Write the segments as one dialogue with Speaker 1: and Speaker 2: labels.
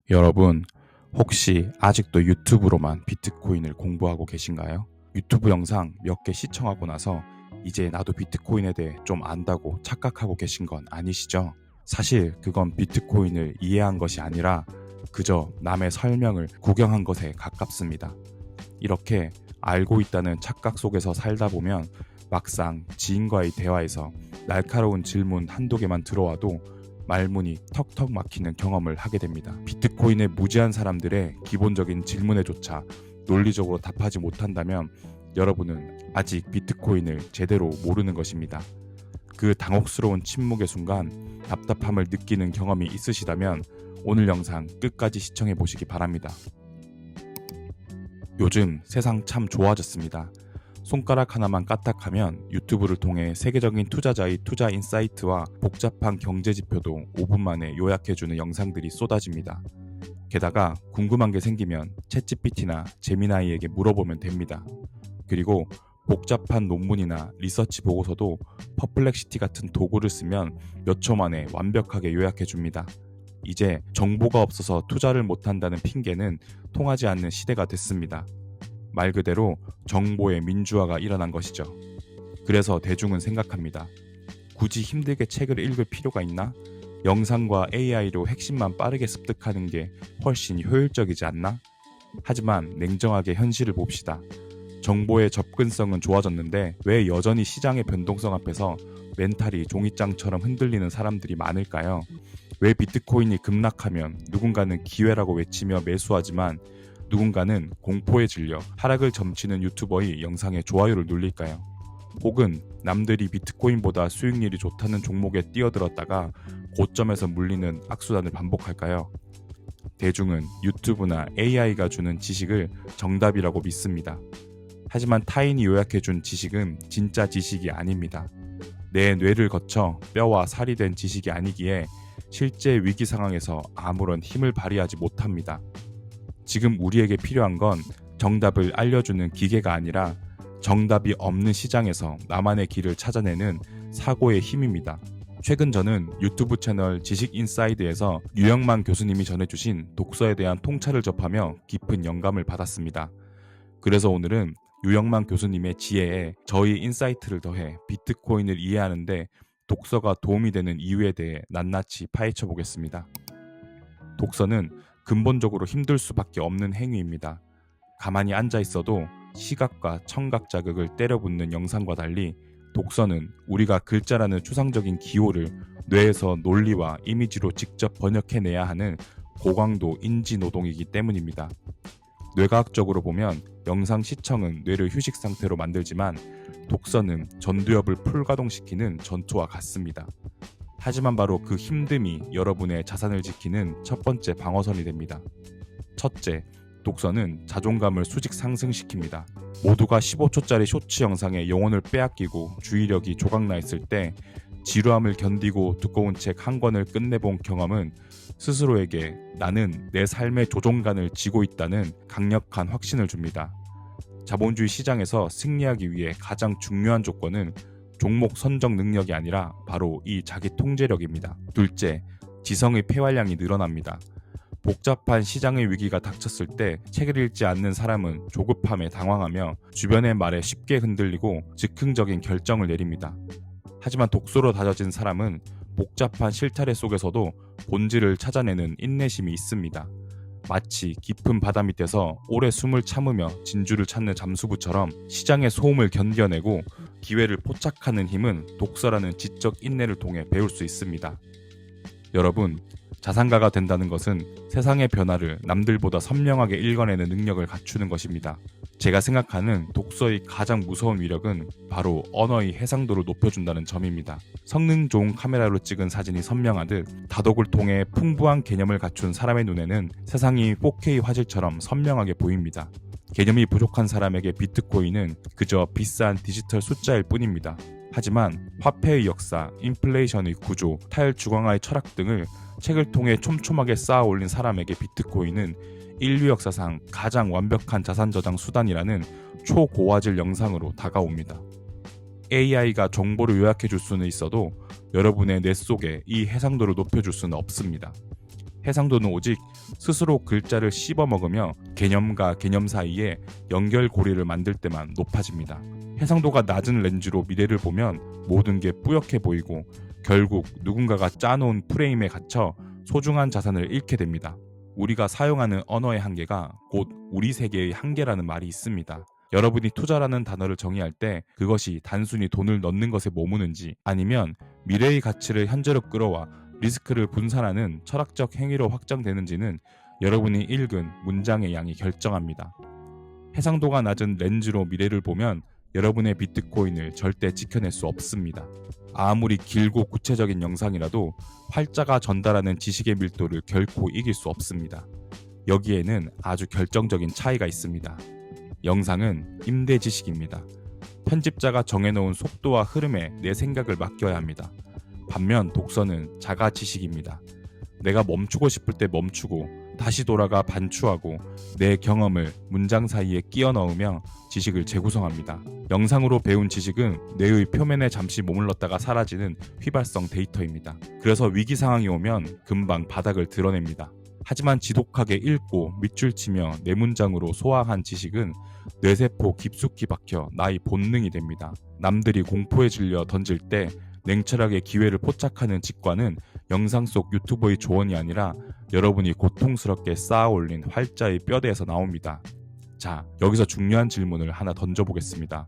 Speaker 1: 여러분, 혹시 아직도 유튜브로만 비트코인을 공부하고 계신가요? 유튜브 영상 몇 개 시청하고 나서 이제 나도 비트코인에 대해 좀 안다고 착각하고 계신 건 아니시죠? 사실 그건 비트코인을 이해한 것이 아니라 그저 남의 설명을 구경한 것에 가깝습니다. 이렇게 알고 있다는 착각 속에서 살다 보면 막상 지인과의 대화에서 날카로운 질문 한두 개만 들어와도 말문이 턱턱 막히는 경험을 하게 됩니다. 비트코인에 무지한 사람들의 기본적인 질문에조차 논리적으로 답하지 못한다면 여러분은 아직 비트코인을 제대로 모르는 것입니다. 그 당혹스러운 침묵의 순간 답답함을 느끼는 경험이 있으시다면 오늘 영상 끝까지 시청해 보시기 바랍니다. 요즘 세상 참 좋아졌습니다. 손가락 하나만 까딱하면 유튜브를 통해 세계적인 투자자의 투자 인사이트와 복잡한 경제 지표도 5분 만에 요약해주는 영상들이 쏟아집니다. 게다가 궁금한 게 생기면 챗GPT나 제미나이에게 물어보면 됩니다. 그리고 복잡한 논문이나 리서치 보고서도 퍼플렉시티 같은 도구를 쓰면 몇 초 만에 완벽하게 요약해줍니다. 이제 정보가 없어서 투자를 못한다는 핑계는 통하지 않는 시대가 됐습니다. 말 그대로 정보의 민주화가 일어난 것이죠. 그래서 대중은 생각합니다. 굳이 힘들게 책을 읽을 필요가 있나? 영상과 AI로 핵심만 빠르게 습득하는 게 훨씬 효율적이지 않나? 하지만 냉정하게 현실을 봅시다. 정보의 접근성은 좋아졌는데 왜 여전히 시장의 변동성 앞에서 멘탈이 종이장처럼 흔들리는 사람들이 많을까요? 왜 비트코인이 급락하면 누군가는 기회라고 외치며 매수하지만 누군가는 공포에 질려 하락을 점치는 유튜버의 영상에 좋아요를 눌릴까요? 혹은 남들이 비트코인보다 수익률이 좋다는 종목에 뛰어들었다가 고점에서 물리는 악순환을 반복할까요? 대중은 유튜브나 AI가 주는 지식을 정답이라고 믿습니다. 하지만 타인이 요약해준 지식은 진짜 지식이 아닙니다. 내 뇌를 거쳐 뼈와 살이 된 지식이 아니기에 실제 위기 상황에서 아무런 힘을 발휘하지 못합니다. 지금 우리에게 필요한 건 정답을 알려주는 기계가 아니라 정답이 없는 시장에서 나만의 길을 찾아내는 사고의 힘입니다. 최근 저는 유튜브 채널 지식인사이드에서 유영만 교수님이 전해주신 독서에 대한 통찰을 접하며 깊은 영감을 받았습니다. 그래서 오늘은 유영만 교수님의 지혜에 저희 인사이트를 더해 비트코인을 이해하는데 독서가 도움이 되는 이유에 대해 낱낱이 파헤쳐 보겠습니다. 독서는 근본적으로 힘들 수밖에 없는 행위입니다. 가만히 앉아 있어도 시각과 청각 자극을 때려붓는 영상과 달리 독서는 우리가 글자라는 추상적인 기호를 뇌에서 논리와 이미지로 직접 번역해내야 하는 고강도 인지 노동이기 때문입니다. 뇌과학적으로 보면 영상 시청은 뇌를 휴식 상태로 만들지만 독서는 전두엽을 풀가동시키는 전투와 같습니다. 하지만 바로 그 힘듦이 여러분의 자산을 지키는 첫 번째 방어선이 됩니다. 첫째, 독서는 자존감을 수직 상승시킵니다. 모두가 15초짜리 쇼츠 영상에 영혼을 빼앗기고 주의력이 조각나 있을 때 지루함을 견디고 두꺼운 책 한 권을 끝내본 경험은 스스로에게 나는 내 삶의 조종간을 쥐고 있다는 강력한 확신을 줍니다. 자본주의 시장에서 승리하기 위해 가장 중요한 조건은 종목 선정 능력이 아니라 바로 이 자기 통제력입니다. 둘째, 지성의 폐활량이 늘어납니다. 복잡한 시장의 위기가 닥쳤을 때 책을 읽지 않는 사람은 조급함에 당황하며 주변의 말에 쉽게 흔들리고 즉흥적인 결정을 내립니다. 하지만 독서로 다져진 사람은 복잡한 실타래 속에서도 본질을 찾아내는 인내심이 있습니다. 마치 깊은 바다 밑에서 오래 숨을 참으며 진주를 찾는 잠수부처럼 시장의 소음을 견뎌내고 기회를 포착하는 힘은 독서라는 지적 인내를 통해 배울 수 있습니다. 여러분, 자산가가 된다는 것은 세상의 변화를 남들보다 선명하게 읽어내는 능력을 갖추는 것입니다. 제가 생각하는 독서의 가장 무서운 위력은 바로 언어의 해상도를 높여준다는 점입니다. 성능 좋은 카메라로 찍은 사진이 선명하듯 다독을 통해 풍부한 개념을 갖춘 사람의 눈에는 세상이 4K 화질처럼 선명하게 보입니다. 개념이 부족한 사람에게 비트코인은 그저 비싼 디지털 숫자일 뿐입니다. 하지만 화폐의 역사, 인플레이션의 구조, 탈주광화의 철학 등을 책을 통해 촘촘하게 쌓아 올린 사람에게 비트코인은 인류 역사상 가장 완벽한 자산 저장 수단이라는 초고화질 영상으로 다가옵니다. AI가 정보를 요약해 줄 수는 있어도 여러분의 뇌 속에 이 해상도를 높여줄 수는 없습니다. 해상도는 오직 스스로 글자를 씹어먹으며 개념과 개념 사이에 연결고리를 만들 때만 높아집니다. 해상도가 낮은 렌즈로 미래를 보면 모든 게 뿌옇게 보이고 결국 누군가가 짜놓은 프레임에 갇혀 소중한 자산을 잃게 됩니다. 우리가 사용하는 언어의 한계가 곧 우리 세계의 한계라는 말이 있습니다. 여러분이 투자라는 단어를 정의할 때 그것이 단순히 돈을 넣는 것에 머무는지 아니면 미래의 가치를 현재로 끌어와 리스크를 분산하는 철학적 행위로 확장되는지는 여러분이 읽은 문장의 양이 결정합니다. 해상도가 낮은 렌즈로 미래를 보면 여러분의 비트코인을 절대 지켜낼 수 없습니다. 아무리 길고 구체적인 영상이라도 활자가 전달하는 지식의 밀도를 결코 이길 수 없습니다. 여기에는 아주 결정적인 차이가 있습니다. 영상은 임대 지식입니다. 편집자가 정해놓은 속도와 흐름에 내 생각을 맡겨야 합니다. 반면 독서는 자가 지식입니다. 내가 멈추고 싶을 때 멈추고 다시 돌아가 반추하고 내 경험을 문장 사이에 끼워 넣으며 지식을 재구성합니다. 영상으로 배운 지식은 뇌의 표면에 잠시 머물렀다가 사라지는 휘발성 데이터입니다. 그래서 위기 상황이 오면 금방 바닥을 드러냅니다. 하지만 지독하게 읽고 밑줄 치며 내 문장으로 소화한 지식은 뇌세포 깊숙이 박혀 나의 본능이 됩니다. 남들이 공포에 질려 던질 때 냉철하게 기회를 포착하는 직관은 영상 속 유튜버의 조언이 아니라 여러분이 고통스럽게 쌓아 올린 활자의 뼈대에서 나옵니다. 자, 여기서 중요한 질문을 하나 던져보겠습니다.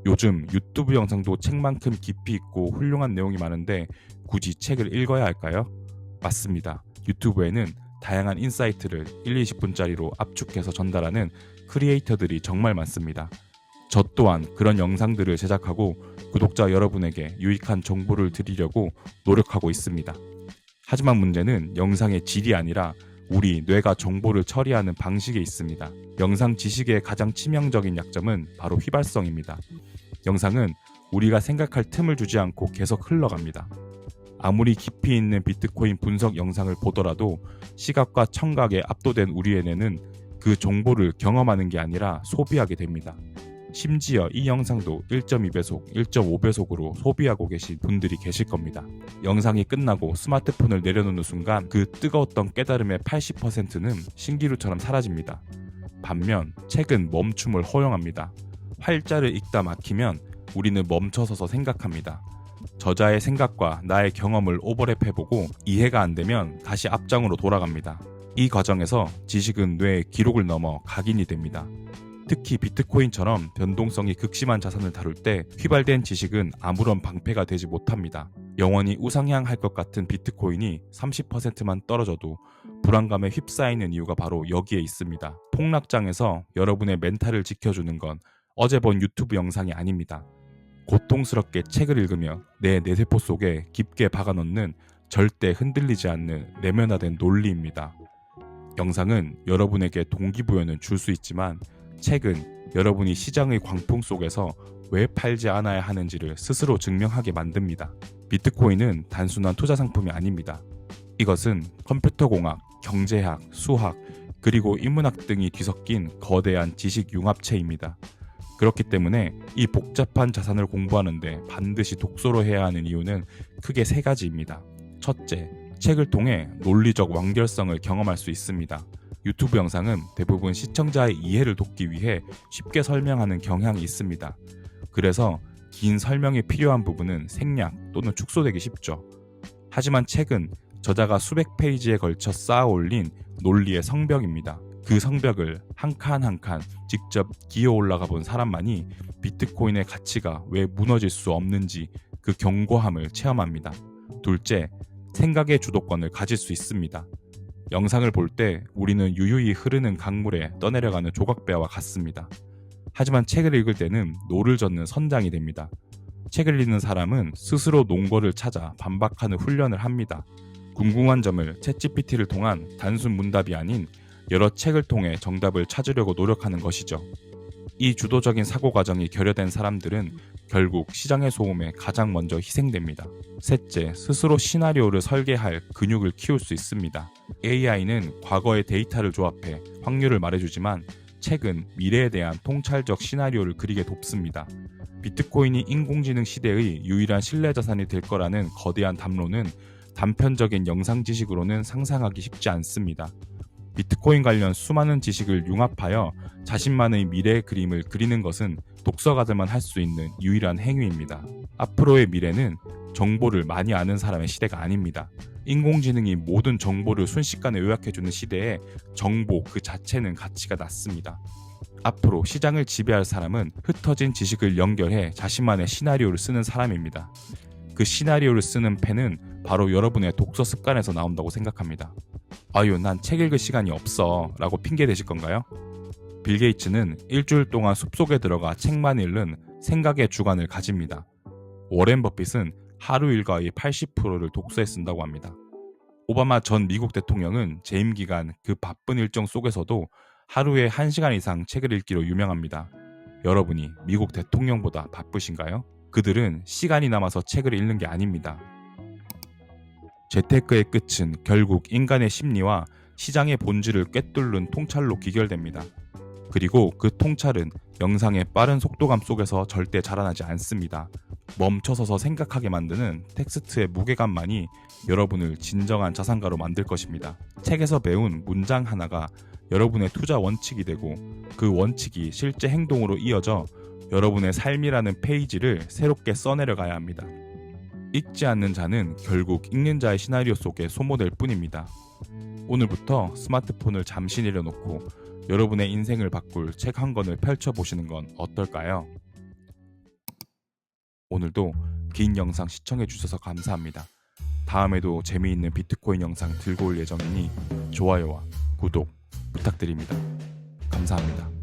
Speaker 1: 요즘 유튜브 영상도 책만큼 깊이 있고 훌륭한 내용이 많은데 굳이 책을 읽어야 할까요? 맞습니다. 유튜브에는 다양한 인사이트를 1-20분짜리로 압축해서 전달하는 크리에이터들이 정말 많습니다. 저 또한 그런 영상들을 제작하고 구독자 여러분에게 유익한 정보를 드리려고 노력하고 있습니다. 하지만 문제는 영상의 질이 아니라 우리 뇌가 정보를 처리하는 방식에 있습니다. 영상 지식의 가장 치명적인 약점은 바로 휘발성입니다. 영상은 우리가 생각할 틈을 주지 않고 계속 흘러갑니다. 아무리 깊이 있는 비트코인 분석 영상을 보더라도 시각과 청각에 압도된 우리의 뇌는 그 정보를 경험하는 게 아니라 소비하게 됩니다. 심지어 이 영상도 1.2배속, 1.5배속으로 소비하고 계신 분들이 계실 겁니다. 영상이 끝나고 스마트폰을 내려놓는 순간 그 뜨거웠던 깨달음의 80%는 신기루처럼 사라집니다. 반면 책은 멈춤을 허용합니다. 활자를 읽다 막히면 우리는 멈춰서서 생각합니다. 저자의 생각과 나의 경험을 오버랩해보고 이해가 안 되면 다시 앞장으로 돌아갑니다. 이 과정에서 지식은 뇌의 기록을 넘어 각인이 됩니다. 특히 비트코인처럼 변동성이 극심한 자산을 다룰 때 휘발된 지식은 아무런 방패가 되지 못합니다. 영원히 우상향할 것 같은 비트코인이 30%만 떨어져도 불안감에 휩싸이는 이유가 바로 여기에 있습니다. 폭락장에서 여러분의 멘탈을 지켜주는 건 어제 본 유튜브 영상이 아닙니다. 고통스럽게 책을 읽으며 내 뇌세포 속에 깊게 박아넣는 절대 흔들리지 않는 내면화된 논리입니다. 영상은 여러분에게 동기부여는 줄 수 있지만 책은 여러분이 시장의 광풍 속에서 왜 팔지 않아야 하는지를 스스로 증명하게 만듭니다. 비트코인은 단순한 투자 상품이 아닙니다. 이것은 컴퓨터공학, 경제학, 수학, 그리고 인문학 등이 뒤섞인 거대한 지식 융합체입니다. 그렇기 때문에 이 복잡한 자산을 공부하는데 반드시 독서로 해야 하는 이유는 크게 세 가지입니다. 첫째, 책을 통해 논리적 완결성을 경험할 수 있습니다. 유튜브 영상은 대부분 시청자의 이해를 돕기 위해 쉽게 설명하는 경향이 있습니다. 그래서 긴 설명이 필요한 부분은 생략 또는 축소되기 쉽죠. 하지만 책은 저자가 수백 페이지에 걸쳐 쌓아 올린 논리의 성벽입니다. 그 성벽을 한 칸 한 칸 직접 기어 올라가 본 사람만이 비트코인의 가치가 왜 무너질 수 없는지 그 견고함을 체험합니다. 둘째, 생각의 주도권을 가질 수 있습니다. 영상을 볼 때 우리는 유유히 흐르는 강물에 떠내려가는 조각배와 같습니다. 하지만 책을 읽을 때는 노를 젓는 선장이 됩니다. 책을 읽는 사람은 스스로 논거를 찾아 반박하는 훈련을 합니다. 궁금한 점을 챗GPT를 통한 단순 문답이 아닌 여러 책을 통해 정답을 찾으려고 노력하는 것이죠. 이 주도적인 사고 과정이 결여된 사람들은 결국 시장의 소음에 가장 먼저 희생됩니다. 셋째, 스스로 시나리오를 설계할 근육을 키울 수 있습니다. AI는 과거의 데이터를 조합해 확률을 말해주지만 책은 미래에 대한 통찰적 시나리오를 그리게 돕습니다. 비트코인이 인공지능 시대의 유일한 신뢰 자산이 될 거라는 거대한 담론은 단편적인 영상 지식으로는 상상하기 쉽지 않습니다. 비트코인 관련 수많은 지식을 융합하여 자신만의 미래의 그림을 그리는 것은 독서가들만 할 수 있는 유일한 행위입니다. 앞으로의 미래는 정보를 많이 아는 사람의 시대가 아닙니다. 인공지능이 모든 정보를 순식간에 요약해주는 시대에 정보 그 자체는 가치가 낮습니다. 앞으로 시장을 지배할 사람은 흩어진 지식을 연결해 자신만의 시나리오를 쓰는 사람입니다. 그 시나리오를 쓰는 펜은 바로 여러분의 독서 습관에서 나온다고 생각합니다. 아유, 난 책 읽을 시간이 없어 라고 핑계 대실 건가요? 빌 게이츠는 일주일 동안 숲속에 들어가 책만 읽는 생각의 주간을 가집니다. 워렌 버핏은 하루 일과의 80%를 독서에 쓴다고 합니다. 오바마 전 미국 대통령은 재임 기간 그 바쁜 일정 속에서도 하루에 1시간 이상 책을 읽기로 유명합니다. 여러분이 미국 대통령보다 바쁘신가요? 그들은 시간이 남아서 책을 읽는 게 아닙니다. 재테크의 끝은 결국 인간의 심리와 시장의 본질을 꿰뚫는 통찰로 귀결됩니다. 그리고 그 통찰은 영상의 빠른 속도감 속에서 절대 자라나지 않습니다. 멈춰서서 생각하게 만드는 텍스트의 무게감만이 여러분을 진정한 자산가로 만들 것입니다. 책에서 배운 문장 하나가 여러분의 투자 원칙이 되고 그 원칙이 실제 행동으로 이어져 여러분의 삶이라는 페이지를 새롭게 써내려가야 합니다. 읽지 않는 자는 결국 읽는 자의 시나리오 속에 소모될 뿐입니다. 오늘부터 스마트폰을 잠시 내려놓고 여러분의 인생을 바꿀 책 한 권을 펼쳐보시는 건 어떨까요? 오늘도 긴 영상 시청해주셔서 감사합니다. 다음에도 재미있는 비트코인 영상 들고 올 예정이니 좋아요와 구독 부탁드립니다. 감사합니다.